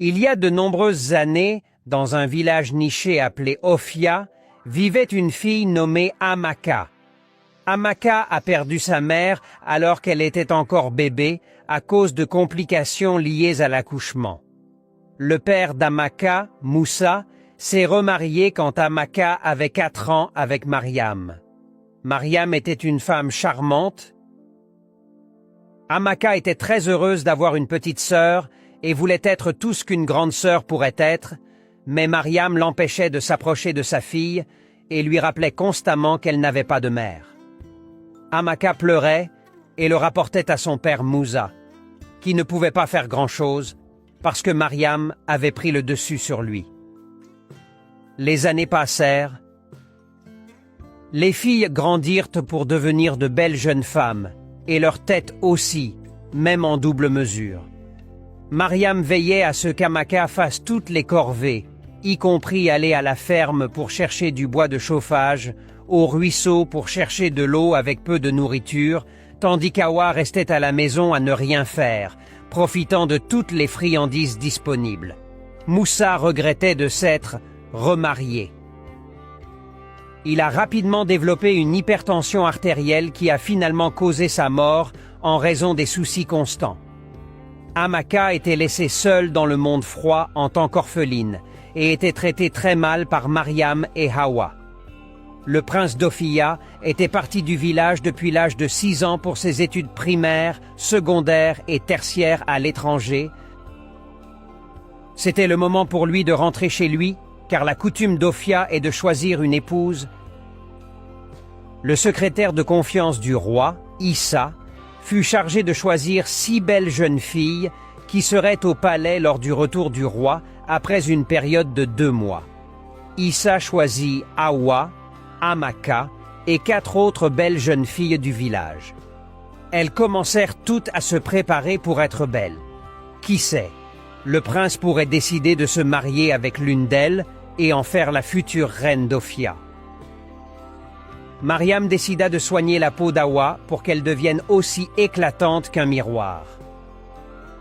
Il y a de nombreuses années, dans un village niché appelé Ophia, vivait une fille nommée Amaka. Amaka a perdu sa mère alors qu'elle était encore bébé à cause de complications liées à l'accouchement. Le père d'Amaka, Moussa, s'est remarié quand Amaka avait 4 ans avec Mariam. Mariam était une femme charmante. Amaka était très heureuse d'avoir une petite sœur et voulait être tout ce qu'une grande sœur pourrait être, mais Mariam l'empêchait de s'approcher de sa fille et lui rappelait constamment qu'elle n'avait pas de mère. Amaka pleurait et le rapportait à son père Moussa, qui ne pouvait pas faire grand-chose parce que Mariam avait pris le dessus sur lui. Les années passèrent. Les filles grandirent pour devenir de belles jeunes femmes, et leur tête aussi, même en double mesure. Mariam veillait à ce qu'Amaka fasse toutes les corvées, y compris aller à la ferme pour chercher du bois de chauffage, au ruisseau pour chercher de l'eau avec peu de nourriture, tandis qu'Awa restait à la maison à ne rien faire, profitant de toutes les friandises disponibles. Moussa regrettait de s'être remarié. Il a rapidement développé une hypertension artérielle qui a finalement causé sa mort en raison des soucis constants. Amaka était laissée seule dans le monde froid en tant qu'orpheline et était traitée très mal par Mariam et Hawa. Le prince d'Ophia était parti du village depuis l'âge de 6 ans pour ses études primaires, secondaires et tertiaires à l'étranger. C'était le moment pour lui de rentrer chez lui, car la coutume d'Ophia est de choisir une épouse. Le secrétaire de confiance du roi, Issa, fut chargé de choisir 6 belles jeunes filles qui seraient au palais lors du retour du roi après une période de 2 mois. Issa choisit Hawa, Amaka et 4 autres belles jeunes filles du village. Elles commencèrent toutes à se préparer pour être belles. Qui sait, le prince pourrait décider de se marier avec l'une d'elles et en faire la future reine d'Ophia. Mariam décida de soigner la peau d'Hawa pour qu'elle devienne aussi éclatante qu'un miroir.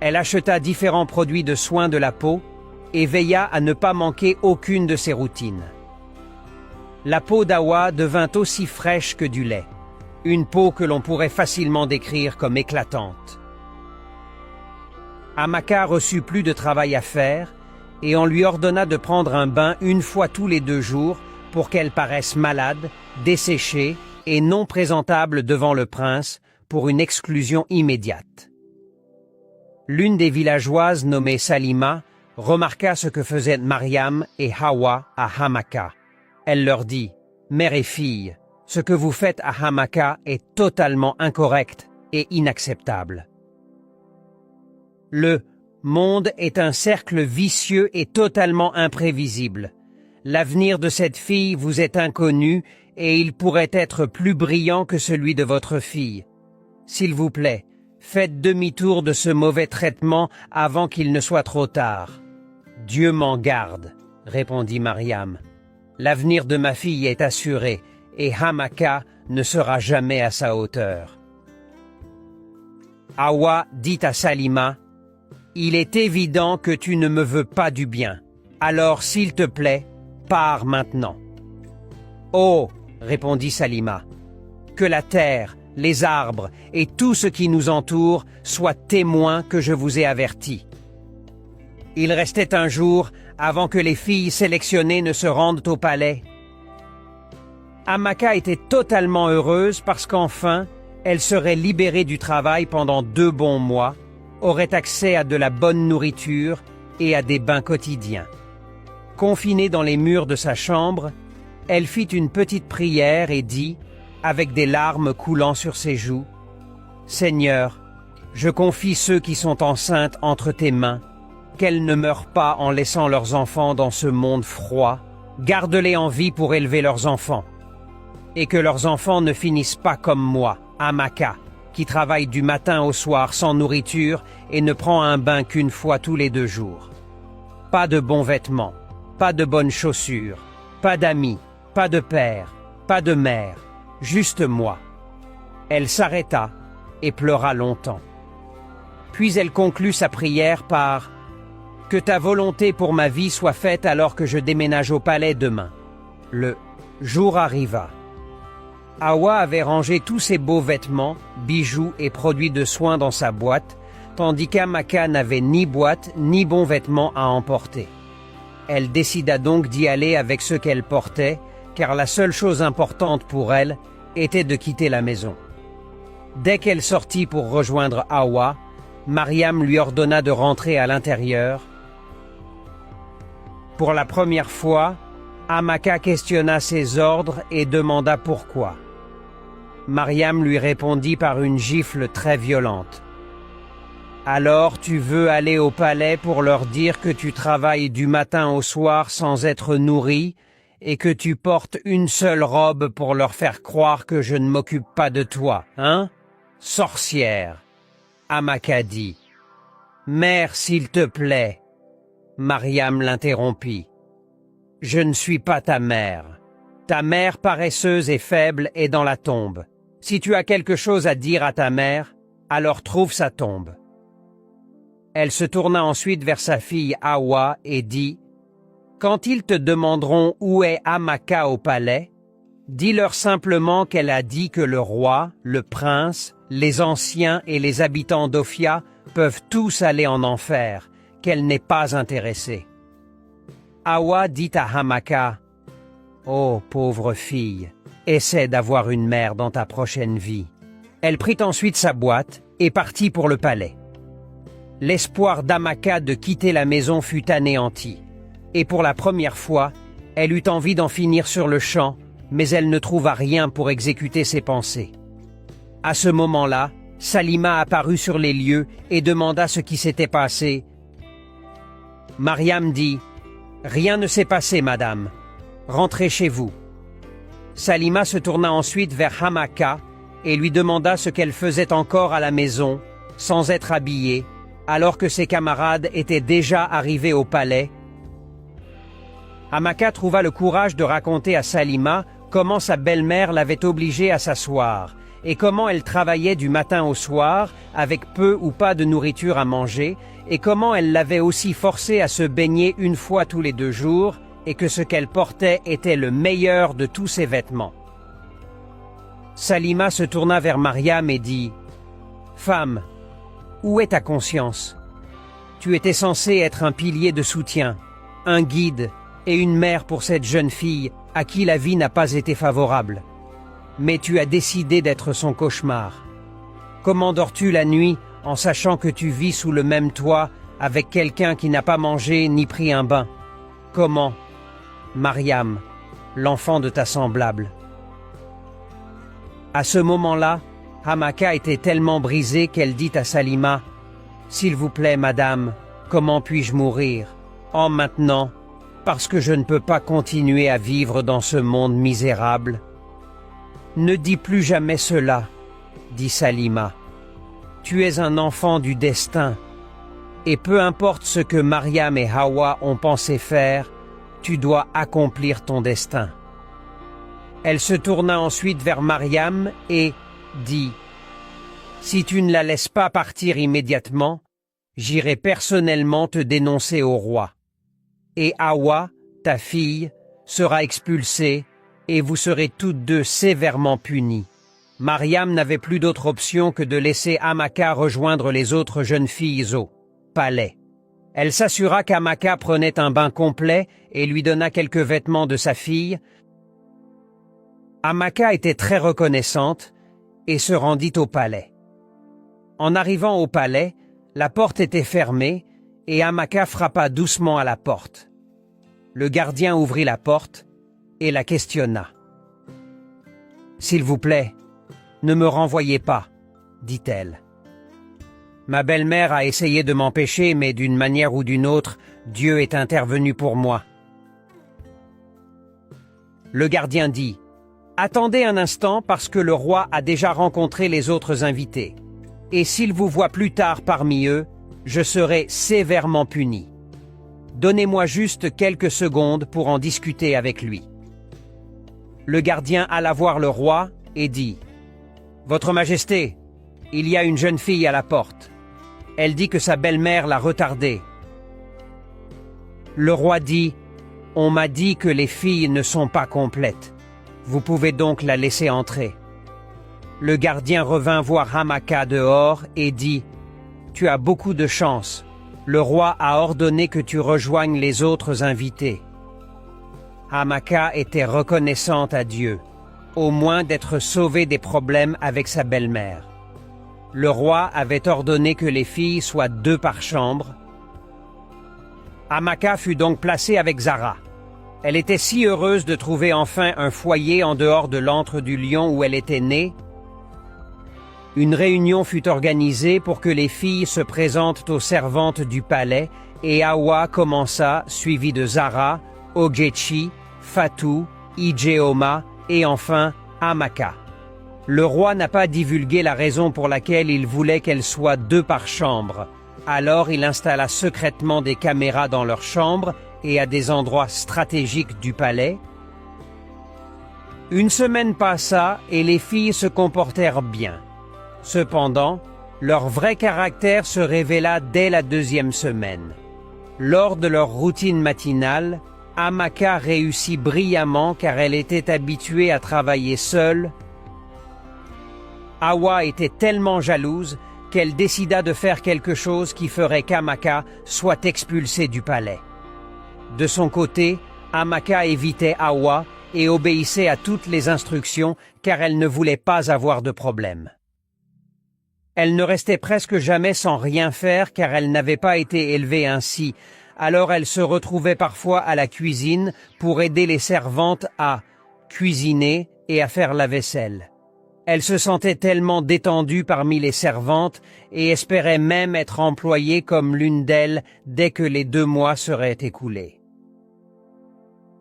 Elle acheta différents produits de soins de la peau et veilla à ne pas manquer aucune de ses routines. La peau d'Hawa devint aussi fraîche que du lait, une peau que l'on pourrait facilement décrire comme éclatante. Amaka reçut plus de travail à faire et on lui ordonna de prendre un bain 1 fois tous les 2 jours pour qu'elle paraisse malade, desséchée et non présentable devant le prince pour une exclusion immédiate. L'une des villageoises nommée Salima remarqua ce que faisaient Mariam et Hawa à Amaka. Elle leur dit « Mère et fille, ce que vous faites à Amaka est totalement incorrect et inacceptable. Le monde est un cercle vicieux et totalement imprévisible. L'avenir de cette fille vous est inconnu et il pourrait être plus brillant que celui de votre fille. S'il vous plaît, faites demi-tour de ce mauvais traitement avant qu'il ne soit trop tard. »« Dieu m'en garde, » répondit Mariam. « L'avenir de ma fille est assuré et Amaka ne sera jamais à sa hauteur. » Hawa dit à Salima, « Il est évident que tu ne me veux pas du bien. Alors, s'il te plaît, pars maintenant. »« Oh, » répondit Salima, « que la terre, les arbres et tout ce qui nous entoure soient témoins que je vous ai averti. » Il restait un jour avant que les filles sélectionnées ne se rendent au palais. Amaka était totalement heureuse parce qu'enfin, elle serait libérée du travail pendant 2 bons mois, aurait accès à de la bonne nourriture et à des bains quotidiens. Confinée dans les murs de sa chambre, elle fit une petite prière et dit, avec des larmes coulant sur ses joues, « Seigneur, je confie ceux qui sont enceintes entre tes mains, qu'elles ne meurent pas en laissant leurs enfants dans ce monde froid, garde-les en vie pour élever leurs enfants, et que leurs enfants ne finissent pas comme moi, Amaka, qui travaille du matin au soir sans nourriture et ne prend un bain qu'1 fois tous les 2 jours. Pas de bons vêtements, pas de bonnes chaussures, pas d'amis, pas de père, pas de mère, juste moi. » Elle s'arrêta et pleura longtemps. Puis elle conclut sa prière par « Que ta volonté pour ma vie soit faite alors que je déménage au palais demain. » Le jour arriva. Hawa avait rangé tous ses beaux vêtements, bijoux et produits de soins dans sa boîte, tandis qu'Amaka n'avait ni boîte ni bons vêtements à emporter. Elle décida donc d'y aller avec ce qu'elle portait, car la seule chose importante pour elle était de quitter la maison. Dès qu'elle sortit pour rejoindre Hawa, Mariam lui ordonna de rentrer à l'intérieur. Pour la première fois, Amaka questionna ses ordres et demanda pourquoi. Mariam lui répondit par une gifle très violente. « Alors tu veux aller au palais pour leur dire que tu travailles du matin au soir sans être nourri et que tu portes une seule robe pour leur faire croire que je ne m'occupe pas de toi, hein? Sorcière !» Amaka dit. « Mère, s'il te plaît. » Mariam l'interrompit. « Je ne suis pas ta mère. Ta mère paresseuse et faible est dans la tombe. Si tu as quelque chose à dire à ta mère, alors trouve sa tombe. » Elle se tourna ensuite vers sa fille Hawa et dit « Quand ils te demanderont où est Amaka au palais, dis-leur simplement qu'elle a dit que le roi, le prince, les anciens et les habitants d'Ophia peuvent tous aller en enfer, qu'elle n'est pas intéressée. » Hawa dit à Amaka « Oh, pauvre fille, essaie d'avoir une mère dans ta prochaine vie. » Elle prit ensuite sa boîte et partit pour le palais. L'espoir d'Amaka de quitter la maison fut anéanti, et pour la première fois, elle eut envie d'en finir sur le champ, mais elle ne trouva rien pour exécuter ses pensées. À ce moment-là, Salima apparut sur les lieux et demanda ce qui s'était passé. Mariam dit « Rien ne s'est passé, madame. Rentrez chez vous. » Salima se tourna ensuite vers Amaka et lui demanda ce qu'elle faisait encore à la maison, sans être habillée, alors que ses camarades étaient déjà arrivés au palais. Amaka trouva le courage de raconter à Salima comment sa belle-mère l'avait obligée à s'asseoir et comment elle travaillait du matin au soir avec peu ou pas de nourriture à manger et comment elle l'avait aussi forcée à se baigner une fois tous les 2 jours et que ce qu'elle portait était le meilleur de tous ses vêtements. Salima se tourna vers Mariam et dit « Femme, où est ta conscience? Tu étais censée être un pilier de soutien, un guide et une mère pour cette jeune fille à qui la vie n'a pas été favorable. Mais tu as décidé d'être son cauchemar. Comment dors-tu la nuit en sachant que tu vis sous le même toit avec quelqu'un qui n'a pas mangé ni pris un bain? Comment, Mariam, l'enfant de ta semblable? » À ce moment-là, Amaka était tellement brisée qu'elle dit à Salima « S'il vous plaît, madame, comment puis-je mourir? Oh, maintenant, parce que je ne peux pas continuer à vivre dans ce monde misérable. » « Ne dis plus jamais cela, » dit Salima. « Tu es un enfant du destin, et peu importe ce que Mariam et Hawa ont pensé faire, tu dois accomplir ton destin. » Elle se tourna ensuite vers Mariam et dit « Si tu ne la laisses pas partir immédiatement, j'irai personnellement te dénoncer au roi. Et Hawa, ta fille, sera expulsée, et vous serez toutes deux sévèrement punies. » Mariam n'avait plus d'autre option que de laisser Amaka rejoindre les autres jeunes filles au palais. Elle s'assura qu'Amaka prenait un bain complet et lui donna quelques vêtements de sa fille. Amaka était très reconnaissante et se rendit au palais. En arrivant au palais, la porte était fermée et Amaka frappa doucement à la porte. Le gardien ouvrit la porte et la questionna. « S'il vous plaît, ne me renvoyez pas, » dit-elle. « Ma belle-mère a essayé de m'empêcher, mais d'une manière ou d'une autre, Dieu est intervenu pour moi. » Le gardien dit « Attendez un instant parce que le roi a déjà rencontré les autres invités. Et s'il vous voit plus tard parmi eux, je serai sévèrement puni. Donnez-moi juste quelques secondes pour en discuter avec lui. » Le gardien alla voir le roi et dit « Votre Majesté, il y a une jeune fille à la porte. Elle dit que sa belle-mère l'a retardée. » Le roi dit, « On m'a dit que les filles ne sont pas complètes. Vous pouvez donc la laisser entrer. » Le gardien revint voir Hamaka dehors et dit, « Tu as beaucoup de chance. Le roi a ordonné que tu rejoignes les autres invités. » Hamaka était reconnaissante à Dieu, au moins d'être sauvée des problèmes avec sa belle-mère. Le roi avait ordonné que les filles soient 2 par chambre. Hamaka fut donc placée avec Zara. Elle était si heureuse de trouver enfin un foyer en dehors de l'antre du lion où elle était née. Une réunion fut organisée pour que les filles se présentent aux servantes du palais et Hawa commença, suivie de Zara, Ogechi, Fatou, Ijeoma et enfin Hamaka. Le roi n'a pas divulgué la raison pour laquelle il voulait qu'elles soient 2 par chambre. Alors il installa secrètement des caméras dans leurs chambres et à des endroits stratégiques du palais. Une semaine passa et les filles se comportèrent bien. Cependant, leur vrai caractère se révéla dès la 2e semaine. Lors de leur routine matinale, Hamaka réussit brillamment car elle était habituée à travailler seule. Hawa était tellement jalouse qu'elle décida de faire quelque chose qui ferait qu'Hamaka soit expulsée du palais. De son côté, Hamaka évitait Hawa et obéissait à toutes les instructions car elle ne voulait pas avoir de problème. Elle ne restait presque jamais sans rien faire car elle n'avait pas été élevée ainsi, alors elle se retrouvait parfois à la cuisine pour aider les servantes à cuisiner et à faire la vaisselle. Elle se sentait tellement détendue parmi les servantes et espérait même être employée comme l'une d'elles dès que les 2 mois seraient écoulés.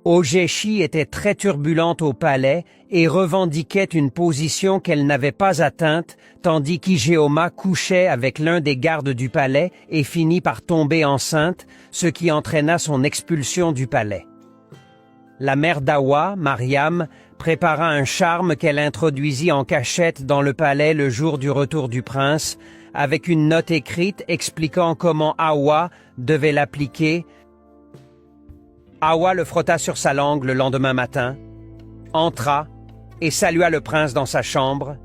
Ogechi était très turbulente au palais et revendiquait une position qu'elle n'avait pas atteinte, tandis qu'Ijeoma couchait avec l'un des gardes du palais et finit par tomber enceinte, ce qui entraîna son expulsion du palais. La mère d'Hawa, Mariam, prépara un charme qu'elle introduisit en cachette dans le palais le jour du retour du prince, avec une note écrite expliquant comment Hawa devait l'appliquer. Hawa le frotta sur sa langue le lendemain matin, entra et salua le prince dans sa chambre,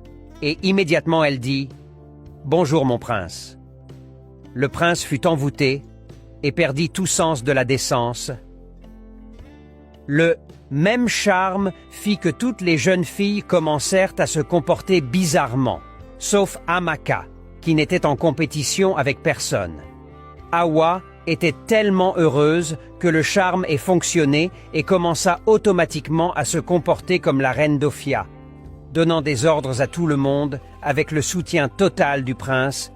et immédiatement elle dit « Bonjour mon prince ». Le prince fut envoûté et perdit tout sens de la décence. Le même charme fit que toutes les jeunes filles commencèrent à se comporter bizarrement, sauf Hamaka, qui n'était en compétition avec personne. Hawa était tellement heureuse que le charme ait fonctionné et commença automatiquement à se comporter comme la reine d'Ophia, donnant des ordres à tout le monde avec le soutien total du prince.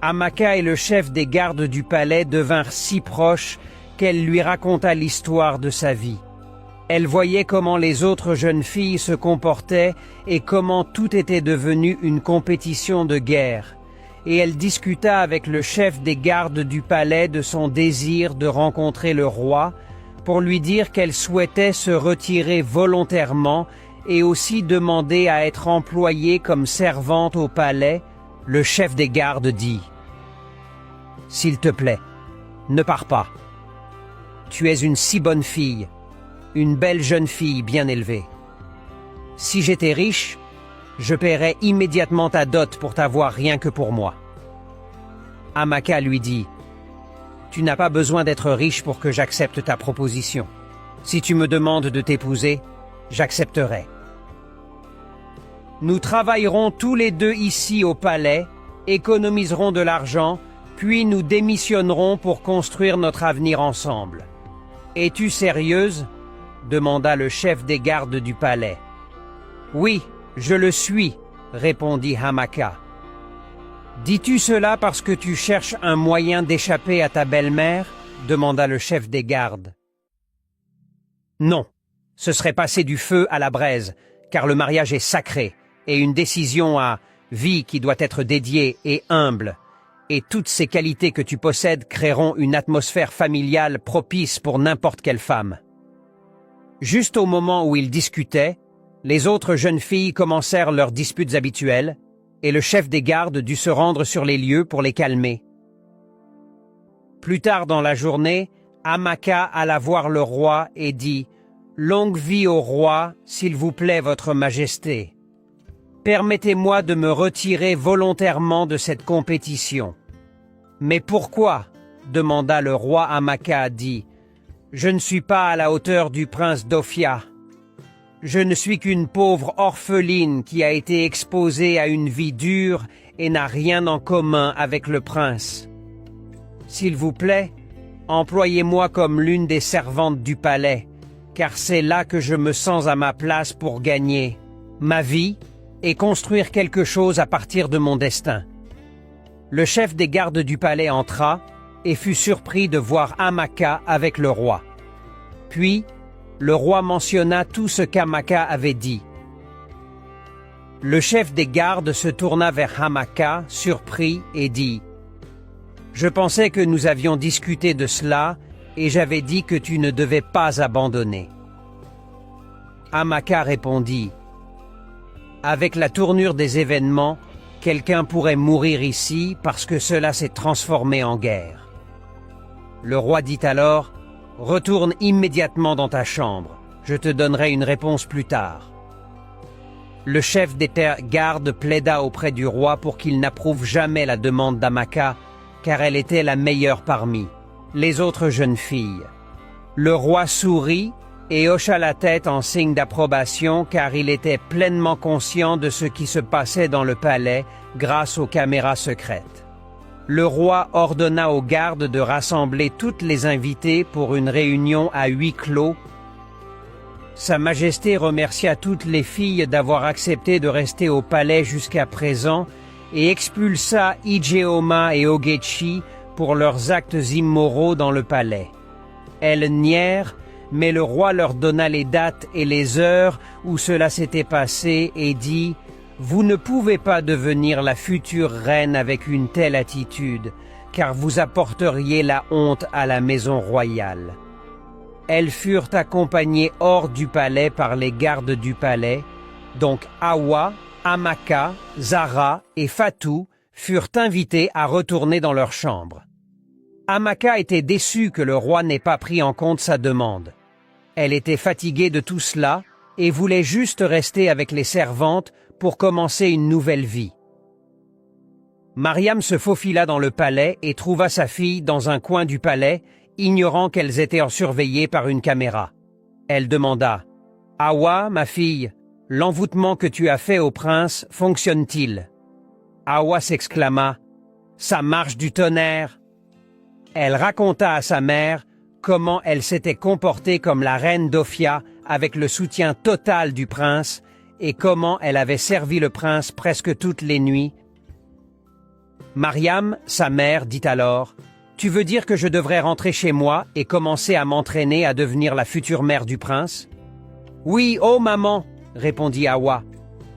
Hamaka et le chef des gardes du palais devinrent si proches qu'elle lui raconta l'histoire de sa vie. Elle voyait comment les autres jeunes filles se comportaient et comment tout était devenu une compétition de guerre. Et elle discuta avec le chef des gardes du palais de son désir de rencontrer le roi pour lui dire qu'elle souhaitait se retirer volontairement et aussi demander à être employée comme servante au palais. Le chef des gardes dit « S'il te plaît, ne pars pas. Tu es une si bonne fille, une belle jeune fille bien élevée. Si j'étais riche, je paierais immédiatement ta dot pour t'avoir rien que pour moi. » Hamaka lui dit, « Tu n'as pas besoin d'être riche pour que j'accepte ta proposition. Si tu me demandes de t'épouser, j'accepterai. Nous travaillerons tous les 2 ici au palais, économiserons de l'argent, puis nous démissionnerons pour construire notre avenir ensemble. Es-tu sérieuse ?» demanda le chef des gardes du palais. « Oui, je le suis, » répondit Hamaka. « Dis-tu cela parce que tu cherches un moyen d'échapper à ta belle-mère » demanda le chef des gardes. « Non, ce serait passer du feu à la braise, car le mariage est sacré, et une décision à vie qui doit être dédiée et humble, et toutes ces qualités que tu possèdes créeront une atmosphère familiale propice pour n'importe quelle femme. » Juste au moment où ils discutaient, les autres jeunes filles commencèrent leurs disputes habituelles, et le chef des gardes dut se rendre sur les lieux pour les calmer. Plus tard dans la journée, Amaka alla voir le roi et dit « Longue vie au roi, s'il vous plaît, votre majesté. Permettez-moi de me retirer volontairement de cette compétition. » « Mais pourquoi ?» demanda le roi. Amaka dit « Je ne suis pas à la hauteur du prince d'Ophia. Je ne suis qu'une pauvre orpheline qui a été exposée à une vie dure et n'a rien en commun avec le prince. S'il vous plaît, employez-moi comme l'une des servantes du palais, car c'est là que je me sens à ma place pour gagner ma vie et construire quelque chose à partir de mon destin. » Le chef des gardes du palais entra et fut surpris de voir Amaka avec le roi. Puis, le roi mentionna tout ce qu'Amaka avait dit. Le chef des gardes se tourna vers Amaka, surpris, et dit « Je pensais que nous avions discuté de cela et j'avais dit que tu ne devais pas abandonner. » Amaka répondit « Avec la tournure des événements, quelqu'un pourrait mourir ici parce que cela s'est transformé en guerre. » Le roi dit alors « Retourne immédiatement dans ta chambre, je te donnerai une réponse plus tard. » Le chef des gardes plaida auprès du roi pour qu'il n'approuve jamais la demande d'Amaka, car elle était la meilleure parmi les autres jeunes filles. Le roi sourit et hocha la tête en signe d'approbation, car il était pleinement conscient de ce qui se passait dans le palais grâce aux caméras secrètes. Le roi ordonna aux gardes de rassembler toutes les invitées pour une réunion à huis clos. Sa Majesté remercia toutes les filles d'avoir accepté de rester au palais jusqu'à présent et expulsa Ijeoma et Ogechi pour leurs actes immoraux dans le palais. Elles nièrent, mais le roi leur donna les dates et les heures où cela s'était passé et dit « Vous ne pouvez pas devenir la future reine avec une telle attitude, car vous apporteriez la honte à la maison royale. » Elles furent accompagnées hors du palais par les gardes du palais, donc Awa, Amaka, Zara et Fatou furent invités à retourner dans leur chambre. Amaka était déçue que le roi n'ait pas pris en compte sa demande. Elle était fatiguée de tout cela et voulait juste rester avec les servantes pour commencer une nouvelle vie. Mariam se faufila dans le palais et trouva sa fille dans un coin du palais, ignorant qu'elles étaient surveillées par une caméra. Elle demanda « Awa, ma fille, l'envoûtement que tu as fait au prince fonctionne-t-il » Awa s'exclama « Ça marche du tonnerre !» Elle raconta à sa mère comment elle s'était comportée comme la reine d'Ophia avec le soutien total du prince et comment elle avait servi le prince presque toutes les nuits. Mariam, sa mère, dit alors « Tu veux dire que je devrais rentrer chez moi et commencer à m'entraîner à devenir la future mère du prince ?»« Oui, oh maman !» répondit Awa.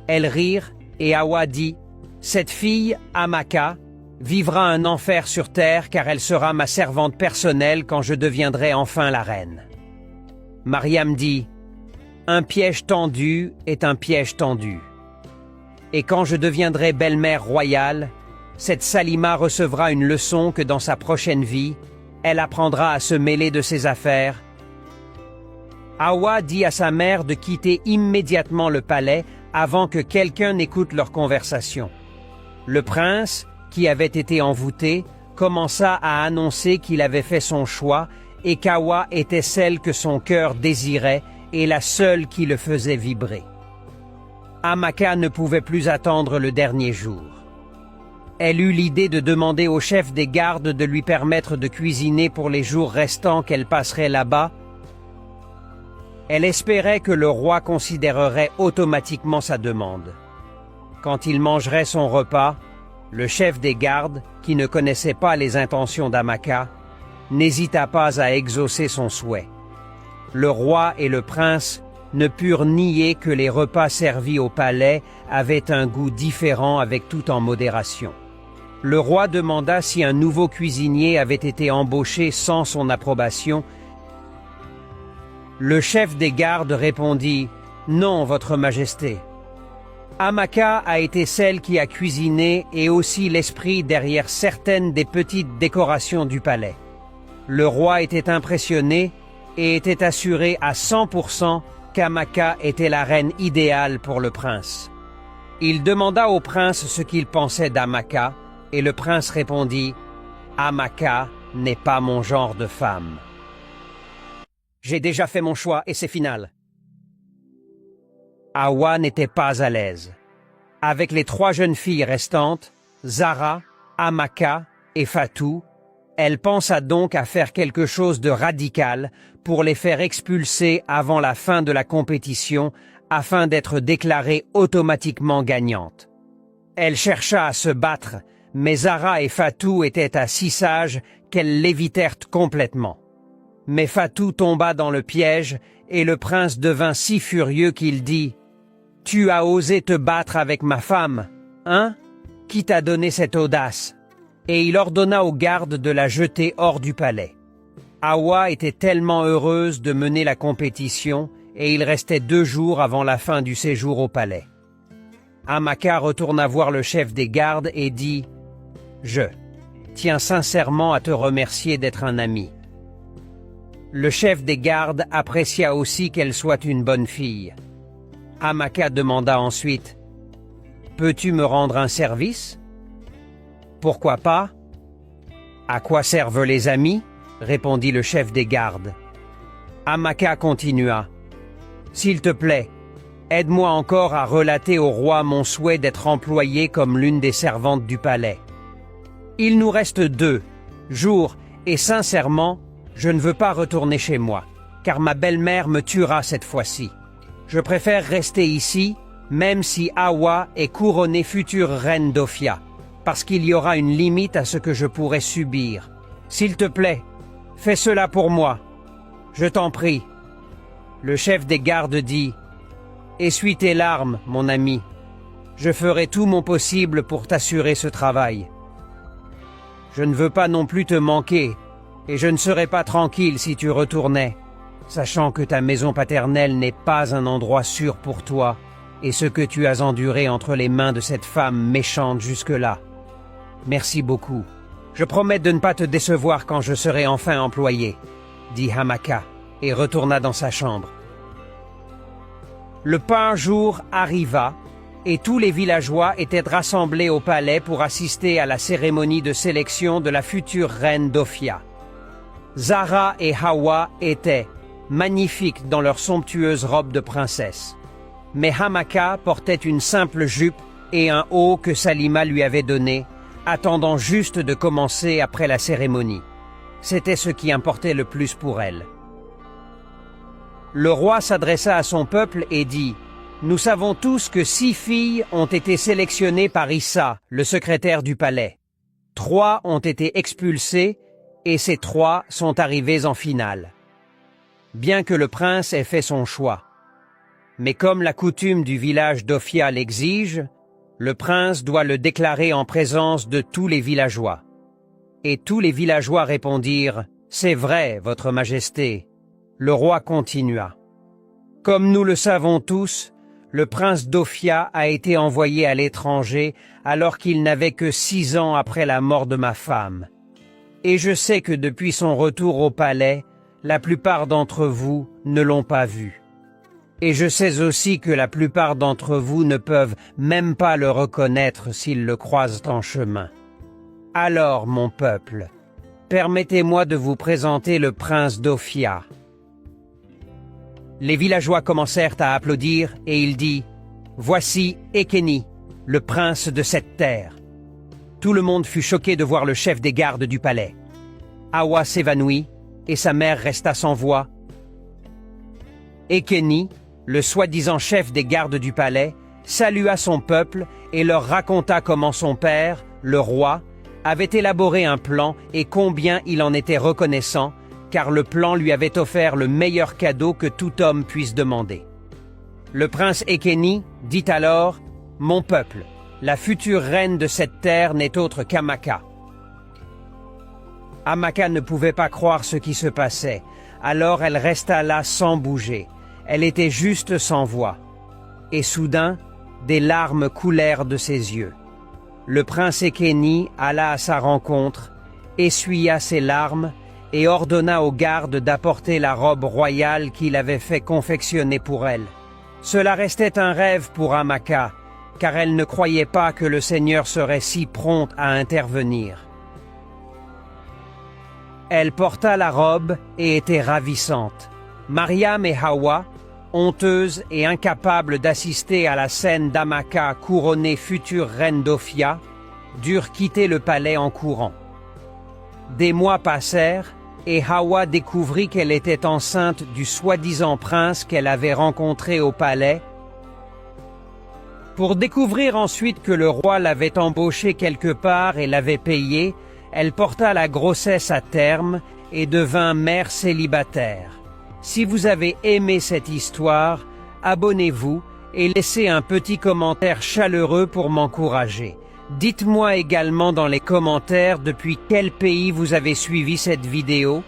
Elles rirent et Awa dit « Cette fille, Amaka, vivra un enfer sur terre car elle sera ma servante personnelle quand je deviendrai enfin la reine. » Mariam dit « Un piège tendu est un piège tendu. Et quand je deviendrai belle-mère royale, cette Salima recevra une leçon que dans sa prochaine vie, elle apprendra à se mêler de ses affaires. » Awa dit à sa mère de quitter immédiatement le palais avant que quelqu'un n'écoute leur conversation. Le prince, qui avait été envoûté, commença à annoncer qu'il avait fait son choix et qu'Awa était celle que son cœur désirait et la seule qui le faisait vibrer. Amaka ne pouvait plus attendre le dernier jour. Elle eut l'idée de demander au chef des gardes de lui permettre de cuisiner pour les jours restants qu'elle passerait là-bas. Elle espérait que le roi considérerait automatiquement sa demande. Quand il mangerait son repas, le chef des gardes, qui ne connaissait pas les intentions d'Amaka, n'hésita pas à exaucer son souhait. Le roi et le prince ne purent nier que les repas servis au palais avaient un goût différent avec tout en modération. Le roi demanda si un nouveau cuisinier avait été embauché sans son approbation. Le chef des gardes répondit « Non, votre majesté. Amaka a été celle qui a cuisiné et aussi l'esprit derrière certaines des petites décorations du palais. Le roi était impressionné et était assuré à 100% qu'Amaka était la reine idéale pour le prince. Il demanda au prince ce qu'il pensait d'Amaka, et le prince répondit « Amaka n'est pas mon genre de femme. J'ai déjà fait mon choix et c'est final. » Hawa n'était pas à l'aise. Avec les 3 jeunes filles restantes, Zara, Amaka et Fatou, elle pensa donc à faire quelque chose de radical pour les faire expulser avant la fin de la compétition afin d'être déclarée automatiquement gagnante. Elle chercha à se battre, mais Zara et Fatou étaient à si sages qu'elles l'évitèrent complètement. Mais Fatou tomba dans le piège et le prince devint si furieux qu'il dit « Tu as osé te battre avec ma femme, hein? Qui t'a donné cette audace ?» Et il ordonna aux gardes de la jeter hors du palais. Hawa était tellement heureuse de mener la compétition et il restait 2 jours avant la fin du séjour au palais. Amaka retourna voir le chef des gardes et dit « Je tiens sincèrement à te remercier d'être un ami. » Le chef des gardes apprécia aussi qu'elle soit une bonne fille. Amaka demanda ensuite « Peux-tu me rendre un service ?»« Pourquoi pas ?»« À quoi servent les amis ?» répondit le chef des gardes. Amaka continua « S'il te plaît, aide-moi encore à relater au roi mon souhait d'être employée comme l'une des servantes du palais. Il nous reste 2 jours et sincèrement, je ne veux pas retourner chez moi, car ma belle-mère me tuera cette fois-ci. Je préfère rester ici, même si Hawa est couronnée future reine d'Ophia, parce qu'il y aura une limite à ce que je pourrai subir. S'il te plaît, fais cela pour moi. Je t'en prie. » Le chef des gardes dit « Essuie tes larmes, mon ami. Je ferai tout mon possible pour t'assurer ce travail. Je ne veux pas non plus te manquer, et je ne serais pas tranquille si tu retournais, sachant que ta maison paternelle n'est pas un endroit sûr pour toi, et ce que tu as enduré entre les mains de cette femme méchante jusque-là. Merci beaucoup. Je promets de ne pas te décevoir quand je serai enfin employé, dit Amaka, et retourna dans sa chambre. Le pain jour arriva, et tous les villageois étaient rassemblés au palais pour assister à la cérémonie de sélection de la future reine d'Ophia. Zara et Hawa étaient magnifiques dans leurs somptueuses robes de princesse. Mais Amaka portait une simple jupe et un haut que Salima lui avait donné, attendant juste de commencer après la cérémonie. C'était ce qui importait le plus pour elle. Le roi s'adressa à son peuple et dit « Nous savons tous que 6 filles ont été sélectionnées par Issa, le secrétaire du palais. 3 ont été expulsées et ces 3 sont arrivées en finale. Bien que le prince ait fait son choix. Mais comme la coutume du village d'Ophia l'exige, le prince doit le déclarer en présence de tous les villageois. » Et tous les villageois répondirent « C'est vrai, votre majesté. » Le roi continua. « Comme nous le savons tous, le prince d'Ophia a été envoyé à l'étranger alors qu'il n'avait que 6 ans après la mort de ma femme. Et je sais que depuis son retour au palais, la plupart d'entre vous ne l'ont pas vu. Et je sais aussi que la plupart d'entre vous ne peuvent même pas le reconnaître s'ils le croisent en chemin. Alors, mon peuple, permettez-moi de vous présenter le prince d'Ophia. » Les villageois commencèrent à applaudir et il dit « Voici Ekeni, le prince de cette terre. » Tout le monde fut choqué de voir le chef des gardes du palais. Hawa s'évanouit et sa mère resta sans voix. Ekeni, le soi-disant chef des gardes du palais, salua son peuple et leur raconta comment son père, le roi, avait élaboré un plan et combien il en était reconnaissant, car le plan lui avait offert le meilleur cadeau que tout homme puisse demander. Le prince Ekeni dit alors « Mon peuple, la future reine de cette terre n'est autre qu'Amaka. » Amaka ne pouvait pas croire ce qui se passait, alors elle resta là sans bouger. Elle était juste sans voix. Et soudain, des larmes coulèrent de ses yeux. Le prince Ekeni alla à sa rencontre, essuya ses larmes et ordonna aux gardes d'apporter la robe royale qu'il avait fait confectionner pour elle. Cela restait un rêve pour Amaka, car elle ne croyait pas que le Seigneur serait si prompt à intervenir. Elle porta la robe et était ravissante. Mariam et Hawa, honteuses et incapables d'assister à la scène d'Amaka couronnée future reine d'Ophia, durent quitter le palais en courant. Des mois passèrent, et Hawa découvrit qu'elle était enceinte du soi-disant prince qu'elle avait rencontré au palais. Pour découvrir ensuite que le roi l'avait embauché quelque part et l'avait payé, elle porta la grossesse à terme et devint mère célibataire. Si vous avez aimé cette histoire, abonnez-vous et laissez un petit commentaire chaleureux pour m'encourager. Dites-moi également dans les commentaires depuis quel pays vous avez suivi cette vidéo